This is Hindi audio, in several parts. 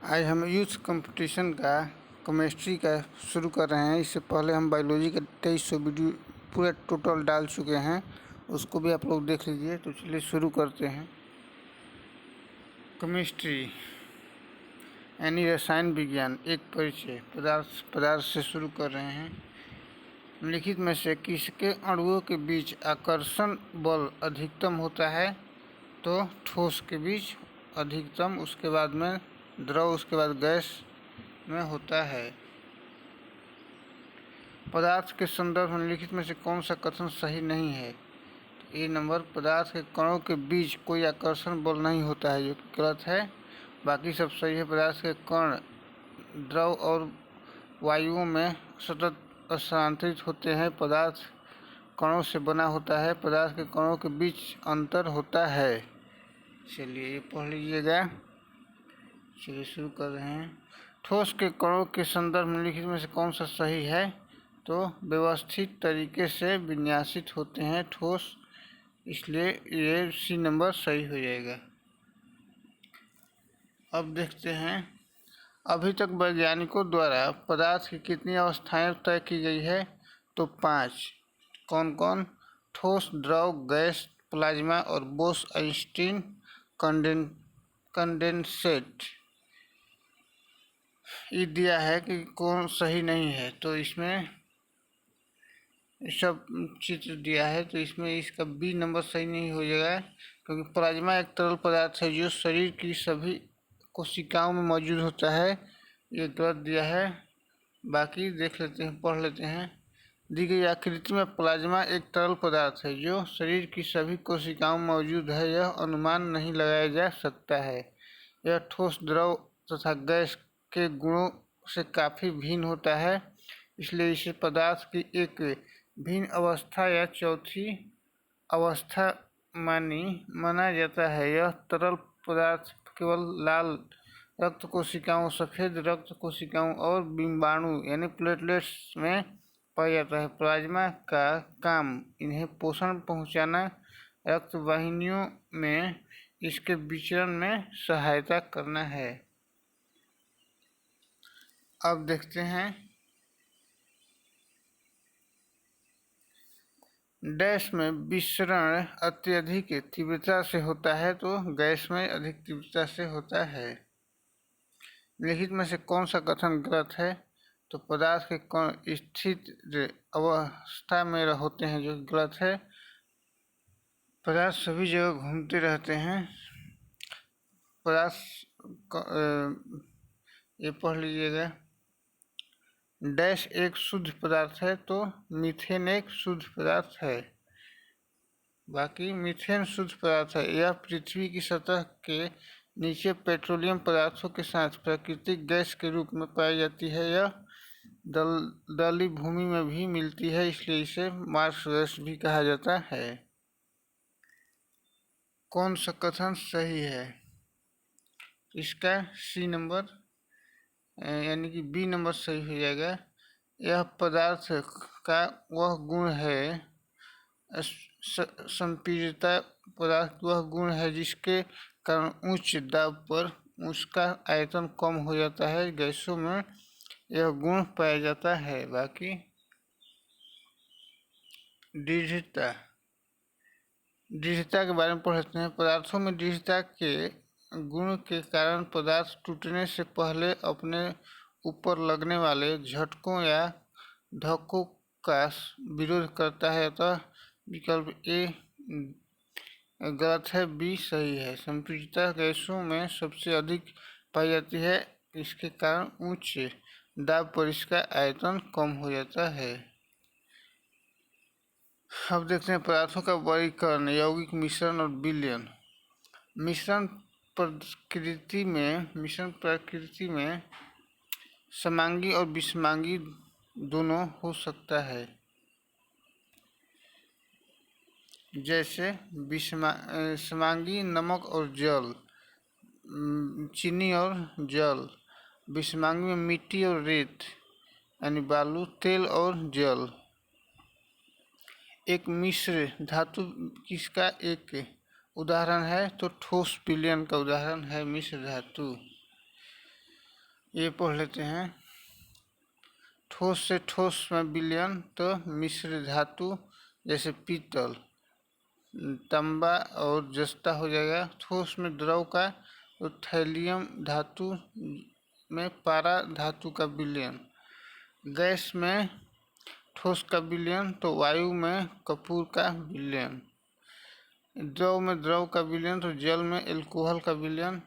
आज हम यूथ कंपटीशन का केमिस्ट्री का शुरू कर रहे हैं। इससे पहले हम बायोलॉजी का 2300 वीडियो पूरा टोटल डाल चुके हैं, उसको भी आप लोग देख लीजिए। तो चलिए शुरू करते हैं। केमिस्ट्री यानी रसायन विज्ञान एक परिचय पदार्थ से शुरू कर रहे हैं। निम्नलिखित में से किसके अणुओं के बीच आकर्षण बल अधिकतम होता है? तो ठोस के बीच अधिकतम, उसके बाद में द्रव, उसके बाद गैस में होता है। पदार्थ के संदर्भ में निम्नलिखित में से कौन सा कथन सही नहीं है? तो ए नंबर, पदार्थ के कणों के बीच कोई आकर्षण बल नहीं होता है, जो कि गलत है। बाकी सब सही है। पदार्थ के कण द्रव और वायुओं में सतत स्थानांतरित होते हैं। पदार्थ कणों से बना होता है। पदार्थ के कणों के बीच अंतर होता है। चलिए ये पढ़ लीजिएगा। चलिए शुरू कर रहे हैं। ठोस के कणों के संदर्भ में निम्नलिखित में से कौन सा सही है? तो व्यवस्थित तरीके से विन्यासित होते हैं ठोस, इसलिए ये सी नंबर सही हो जाएगा। अब देखते हैं, अभी तक वैज्ञानिकों द्वारा पदार्थ की कितनी अवस्थाएं तय की गई है? तो 5। कौन कौन? ठोस, द्रव, गैस, प्लाज्मा और बोस-आइंस्टीन कंडेंसेट। ये दिया है कि कौन सही नहीं है, तो इसमें सब चित्र दिया है, तो इसमें इसका बी नंबर सही नहीं हो जाएगा, क्योंकि प्लाज्मा एक तरल पदार्थ है जो शरीर की सभी कोशिकाओं में मौजूद होता है। ये गलत दिया है। बाकी देख लेते हैं, पढ़ लेते हैं। दी गई आकृति में प्लाज्मा एक तरल पदार्थ है जो शरीर की सभी कोशिकाओं में मौजूद है। यह अनुमान नहीं लगाया जा सकता है। यह ठोस, द्रव तथा गैस के गुणों से काफ़ी भिन्न होता है, इसलिए इसे पदार्थ की एक भिन्न अवस्था या चौथी अवस्था माना जाता है। यह तरल पदार्थ केवल लाल रक्त कोशिकाओं, सफ़ेद रक्त कोशिकाओं और डिम्बाणु यानी प्लेटलेट्स में पाया जाता है। प्लाज्मा का काम इन्हें पोषण पहुंचाना, रक्त वाहिनियों में इसके विचरण में सहायता करना है। अब देखते हैं, डैश में विसरण अत्यधिक तीव्रता से होता है, तो गैस में अधिक तीव्रता से होता है। निम्नलिखित में से कौन सा कथन गलत है? तो पदार्थ के कण स्थिर अवस्था में होते हैं, जो गलत है। पदार्थ सभी जगह घूमते रहते हैं। ये पढ़ लीजिएगा। डैश एक शुद्ध पदार्थ है, तो मीथेन एक शुद्ध पदार्थ है। बाकी मीथेन शुद्ध पदार्थ है। यह पृथ्वी की सतह के नीचे पेट्रोलियम पदार्थों के साथ प्राकृतिक गैस के रूप में पाई जाती है। यह दलदली भूमि में भी मिलती है, इसलिए इसे मार्स गैस भी कहा जाता है। कौन सा कथन सही है? इसका सी नंबर यानी कि बी नंबर सही हो जाएगा। यह पदार्थ का वह गुण है, संपीड़ितता पदार्थ वह गुण है जिसके कारण उच्च दाब पर उसका आयतन कम हो जाता है। गैसों में यह गुण पाया जाता है। बाकी दृढ़ता के बारे में पढ़ते हैं। पदार्थों में दृढ़ता के गुण के कारण पदार्थ टूटने से पहले अपने ऊपर लगने वाले झटकों या धक्कों का विरोध करता है, अतः विकल्प ए गलत है, बी सही है। संपीड़ितता गैसों में सबसे अधिक पाई जाती है, इसके कारण उच्च दाब पर इसका आयतन कम हो जाता है। अब देखते हैं पदार्थों का वर्गीकरण, यौगिक, मिश्रण और विलयन। मिश्रण प्रकृति में समांगी और विषमांगी दोनों हो सकता है। जैसे समांगी नमक और जल, चीनी और जल। विषमांगी में मिट्टी और रेत यानी बालू, तेल और जल। एक मिश्र धातु किसका एक उदाहरण है? तो ठोस विलयन का उदाहरण है मिश्र धातु। ये पढ़ लेते हैं। ठोस से ठोस में विलयन तो मिश्र धातु जैसे पीतल, तांबा और जस्ता हो जाएगा। ठोस में द्रव का तो थैलियम धातु में पारा धातु का विलयन। गैस में ठोस का विलयन तो वायु में कपूर का विलयन। द्रव में द्रव का विलयन तो जल में एल्कोहल का विलयन।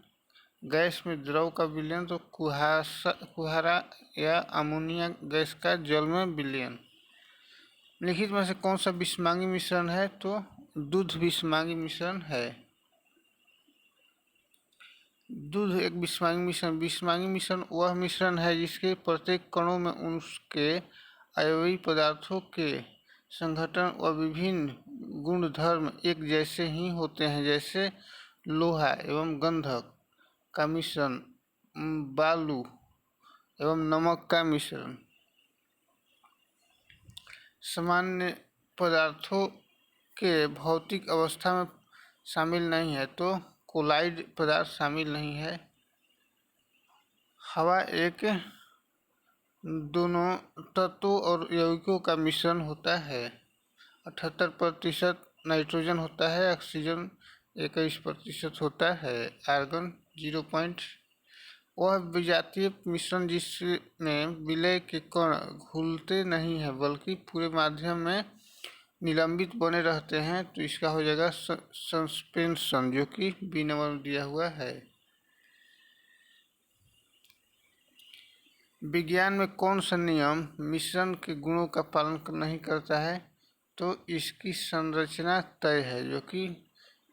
गैस में द्रव का विलयन तो कुहारा या अमोनिया गैस का जल में विलयन। लिखित में से कौन सा विषमांगी मिश्रण है? तो दूध विषमांगी मिश्रण है। दूध एक विषमांगी मिश्रण। विषमांगी मिश्रण वह मिश्रण है जिसके प्रत्येक कणों में उसके अवयवी पदार्थों के संघटन व विभिन्न गुणधर्म एक जैसे ही होते हैं, जैसे लोहा एवं गंधक का मिश्रण, बालू एवं नमक का मिश्रण। सामान्य पदार्थों के भौतिक अवस्था में शामिल नहीं है तो कोलाइड पदार्थ शामिल नहीं है। हवा एक दोनों तत्वों और यौगिकों का मिश्रण होता है। 78% नाइट्रोजन होता है, ऑक्सीजन 21% होता है, आर्गन 0. वह विजातीय मिश्रण जिसमें विलय के कण घुलते नहीं हैं बल्कि पूरे माध्यम में निलंबित बने रहते हैं, तो इसका हो जाएगा सस्पेंशन, जो कि बी नंबर में दिया हुआ है। विज्ञान में कौन सा नियम मिश्रण के गुणों का पालन नहीं करता है? तो इसकी संरचना तय है, जो कि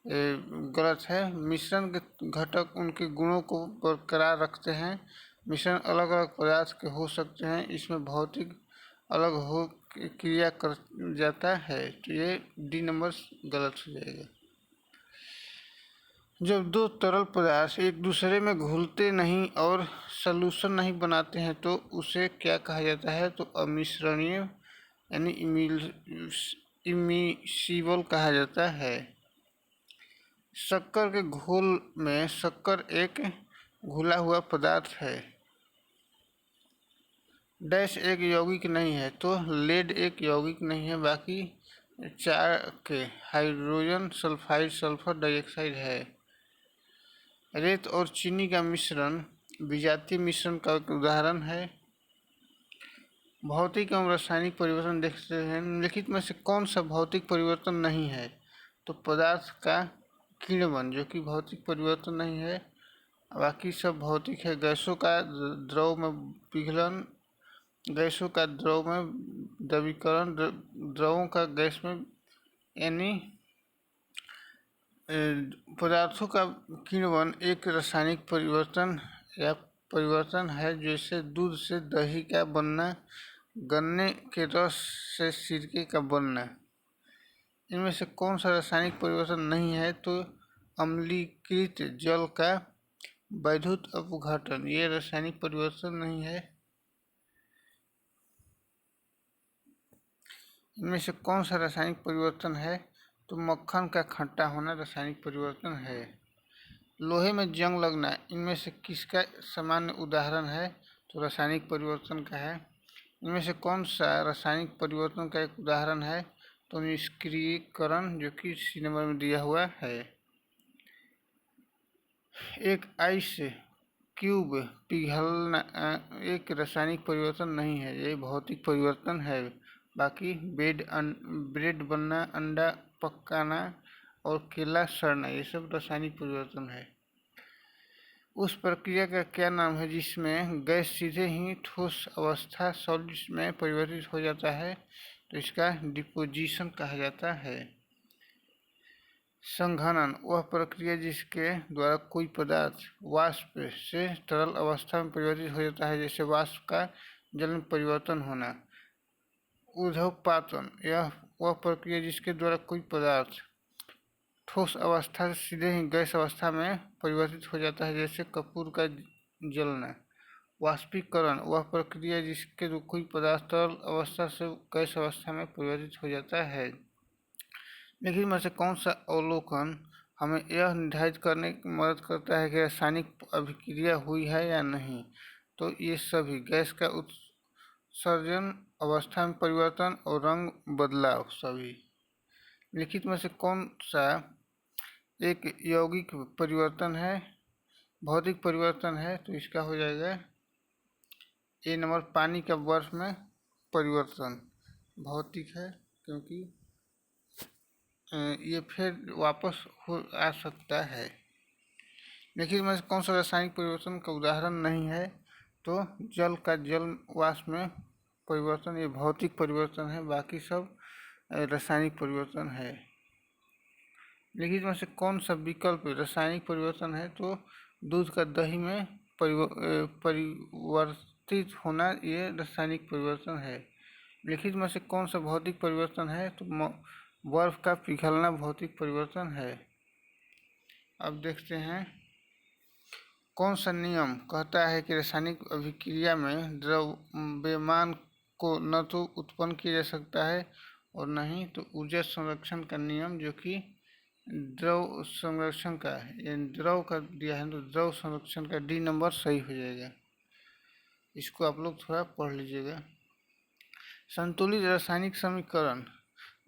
गलत है। मिश्रण के घटक उनके गुणों को बरकरार रखते हैं। मिश्रण अलग अलग पदार्थ के हो सकते हैं, इसमें भौतिक अलग हो क्रिया कर जाता है, तो ये डी नंबर गलत हो जाएगा। जब दो तरल पदार्थ एक दूसरे में घुलते नहीं और सलूशन नहीं बनाते हैं तो उसे क्या कहा जाता है? तो अमिश्रणीय यानी इमिसिबल कहा जाता है। शक्कर के घोल में शक्कर एक घुला हुआ पदार्थ है। डैश एक यौगिक नहीं है तो लेड एक यौगिक नहीं है, बाकी 4 के हाइड्रोजन सल्फाइड सल्फर डाइऑक्साइड है। रेत और चीनी का मिश्रण विजातीय मिश्रण का एक उदाहरण है। भौतिक एवं रासायनिक परिवर्तन देखते हैं। निम्नलिखित में से कौन सा भौतिक परिवर्तन नहीं है? तो पदार्थ का किण्वन, जो कि भौतिक परिवर्तन नहीं है, बाकी सब भौतिक है। गैसों का द्रव में पिघलन, गैसों का द्रव में द्रवीकरण, द्रवों का गैस में, यानी पदार्थों का किण्वन एक रासायनिक परिवर्तन या परिवर्तन है, जैसे दूध से दही का बनना, गन्ने के रस से सिरके का बनना। इनमें से कौन सा रासायनिक परिवर्तन नहीं है? तो अम्लीकृत जल का वैद्युत अपघटन, ये रासायनिक परिवर्तन नहीं है। इनमें से कौन सा रासायनिक परिवर्तन है? तो मक्खन का खट्टा होना रासायनिक परिवर्तन है। लोहे में जंग लगना इनमें से किसका सामान्य उदाहरण है? तो रासायनिक परिवर्तन का है। इनमें से कौन सा रासायनिक परिवर्तन का एक उदाहरण है? तो निष्क्रियकरण, जो कि सी नंबर में दिया हुआ है। एक आइस क्यूब पिघलना एक रासायनिक परिवर्तन नहीं है, ये भौतिक परिवर्तन है। बाकी ब्रेड बनना, अंडा पकाना और केला सड़ना, ये सब रासायनिक परिवर्तन है। उस प्रक्रिया का क्या नाम है जिसमें गैस सीधे ही ठोस अवस्था सॉलिड में परिवर्तित हो जाता है? तो इसका डिपोजिशन कहा जाता है। संघनन वह प्रक्रिया जिसके द्वारा कोई पदार्थ वाष्प से तरल अवस्था में परिवर्तित हो जाता है, जैसे वाष्प का जल में परिवर्तन होना। ऊर्ध्वपातन यह वह प्रक्रिया जिसके द्वारा कोई पदार्थ ठोस अवस्था से सीधे ही गैस अवस्था में परिवर्तित हो जाता है, जैसे कपूर का जलना। वाष्पीकरण वह प्रक्रिया जिसके द्वारा कोई पदार्थ तरल अवस्था से गैस अवस्था में परिवर्तित हो जाता है। लेकिन में से कौन सा अवलोकन हमें यह निर्धारित करने की मदद करता है कि रासायनिक अभिक्रिया हुई है या नहीं? तो ये सभी गैस का उत्सर्जन, अवस्था में परिवर्तन और रंग बदलाव सभी। लिखित में से कौन सा एक यौगिक परिवर्तन है, भौतिक परिवर्तन है? तो इसका हो जाएगा ए नंबर, पानी का बर्फ में परिवर्तन भौतिक है, क्योंकि ये फिर वापस आ सकता है। लेकिन में कौन सा रासायनिक परिवर्तन का उदाहरण नहीं है? तो जल का जल वाष्प में परिवर्तन ये भौतिक परिवर्तन है, बाकी सब रासायनिक परिवर्तन है। लिखित में से कौन सा विकल्प रासायनिक परिवर्तन है? तो दूध का दही में परिवर्तित होना ये रासायनिक परिवर्तन है। लिखित में से कौन सा भौतिक परिवर्तन है? तो बर्फ का पिघलना भौतिक परिवर्तन है। अब देखते हैं कौन सा नियम कहता है कि रासायनिक अभिक्रिया में द्रव्यमान को न तो उत्पन्न किया जा सकता है और न ही तो ऊर्जा संरक्षण का नियम, जो कि द्रव संरक्षण का है, द्रव का दिया है तो द्रव संरक्षण का डी नंबर सही हो जाएगा। इसको आप लोग थोड़ा पढ़ लीजिएगा। संतुलित रासायनिक समीकरण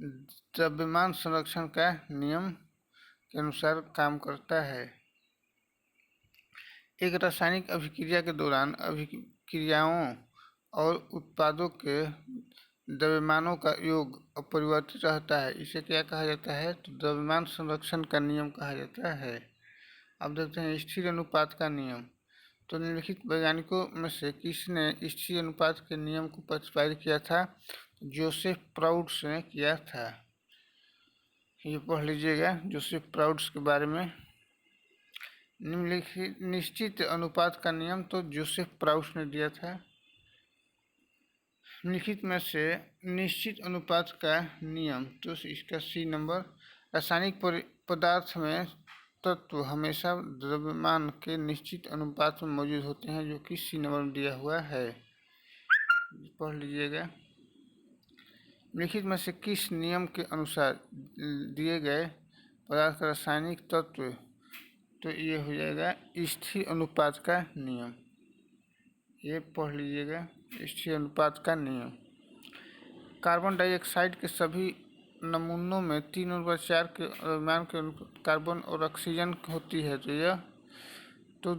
द्रव्यमान संरक्षण का नियम के अनुसार काम करता है। एक रासायनिक अभिक्रिया के दौरान अभिक्रियाओं और उत्पादों के द्रव्यमानों का योग अपरिवर्तित रहता है। इसे क्या कहा जाता है? तो द्रव्यमान संरक्षण का नियम कहा जाता है। अब देखते हैं स्थिर अनुपात का नियम। तो निम्नलिखित वैज्ञानिकों में से किसने स्थिर अनुपात के नियम को प्रतिपादित किया था? जोसेफ प्राउड्स ने किया था। ये पढ़ लीजिएगा जोसेफ प्राउड्स के बारे में। निम्नलिखित निश्चित अनुपात का नियम तो जोसेफ प्राउड्स ने दिया था। निम्नलिखित में से निश्चित अनुपात का नियम, तो इसका सी नंबर, रासायनिक पदार्थ में तत्व हमेशा द्रव्यमान के निश्चित अनुपात में मौजूद होते हैं, जो कि सी नंबर में दिया हुआ है। पढ़ लीजिएगा। लिखित में से किस नियम के अनुसार दिए गए पदार्थ का रासायनिक तत्व, तो ये हो जाएगा स्थिर अनुपात का नियम। ये पढ़ लीजिएगा स्थिर अनुपात का नियम। कार्बन डाइऑक्साइड के सभी नमूनों में 3/4 के द्रव्यमान के कार्बन और ऑक्सीजन होती है, तो यह तो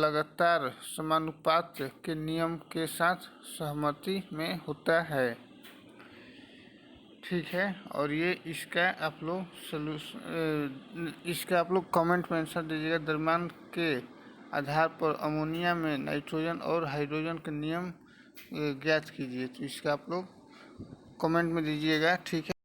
लगातार समानुपात के नियम के साथ सहमति में होता है। ठीक है, और ये इसका आप लोग कमेंट में आंसर दीजिएगा। द्रव्यमान के आधार पर अमोनिया में नाइट्रोजन और हाइड्रोजन के नियम ज्ञात कीजिए। तो इसका आप लोग कमेंट में दीजिएगा। ठीक है।